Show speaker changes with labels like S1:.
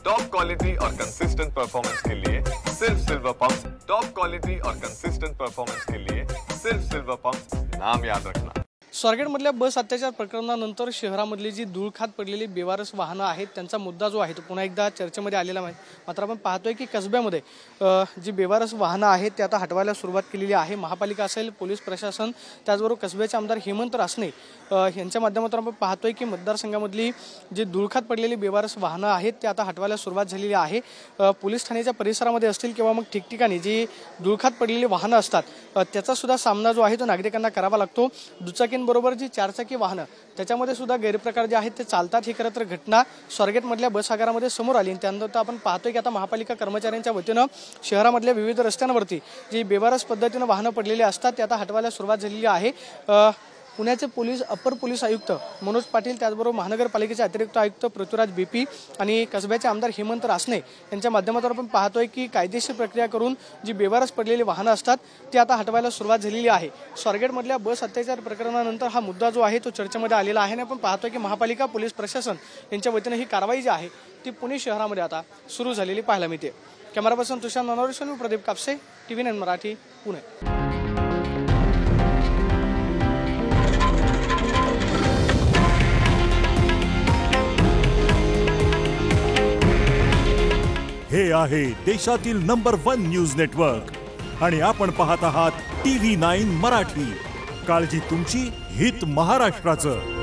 S1: Top quality और consistent performance के लिए सिर्फ सिल्वर पंप्स। टॉप क्वालिटी और कंसिस्टेंट परफॉर्मेंस के लिए सिर्फ सिल्वर पंप्स, नाम याद रखना।
S2: स्वारगेटमधल्या बस अत्याचार प्रकरणानंतर शहरामधली जी धूळखात पडलेली बेवारस वाहनं आहेत त्यांचा मुद्दा जो आहे तो पुन्हा एकदा चर्चेमध्ये आलेला आहे। मात्र आपण पाहतोय की कसब्यामध्ये जी बेवारस वाहनं आहेत ते आता हटवायला सुरुवात केलेली आहे। महापालिका असेल, पोलीस प्रशासन, त्याचबरोबर कसब्याचे आमदार हेमंत रासने यांच्या माध्यमातून आपण पाहतोय की मतदारसंघामधली जी धूळखात पडलेली बेवारस वाहनं आहेत ते आता हटवायला सुरुवात झालेली आहे। पोलीस ठाण्याच्या परिसरामध्ये असतील किंवा मग ठिकठिकाणी जी धूळखात पडलेली वाहनं असतात त्याचा सुद्धा सामना जो आहे तो नागरिकांना करावा लागतो। दुचाकींबरोबर जी चारचाकी वाहनं त्याच्यामध्ये सुद्धा गैरप्रकार जे आहेत ते चालतात। ही खरं तर घटना स्वारगेटमधल्या बस आगारामध्ये समोर आली। त्यानंतर आपण पाहतोय की आता महापालिका कर्मचाऱ्यांच्या वतीनं शहरामधल्या विविध रस्त्यांवरती जी बेवारस पद्धतीनं वाहनं पडलेली असतात ते आता हटवायला सुरुवात झालेली आहे। पुण्याचे पोलीस अपर पोलीस आयुक्त मनोज पाटील, त्याचबरोबर महानगरपालिकेचे अतिरिक्त आयुक्त पृथ्वीराज बीपी आणि कसब्याचे आमदार हेमंत रासने यांच्या माध्यमातून आपण पाहतोय की कायदेशीर प्रक्रिया करून जी बेवारस पडलेली वाहनं असतात ती आता हटवायला सुरुवात झालेली आहे। स्वारगेटमधल्या बस अत्याचार प्रकरणानंतर हा मुद्दा जो आहे तो चर्चेमध्ये आलेला आहे आणि आपण पाहतोय की महापालिका, पोलीस प्रशासन यांच्या वतीनं ही कारवाई जी आहे ती पुणे शहरामध्ये आता सुरू झालेली पाहायला मिळते। कॅमेरा पर्सन तुषार ननवरेसह प्रदीप कापसे, TV9 मराठी, पुणे।
S3: हे आहे देशातील नंबर 1 न्यूज नेटवर्क आणि आपण पाहत आहात TV9 मराठी। काळजी तुमची, हित महाराष्ट्राचं।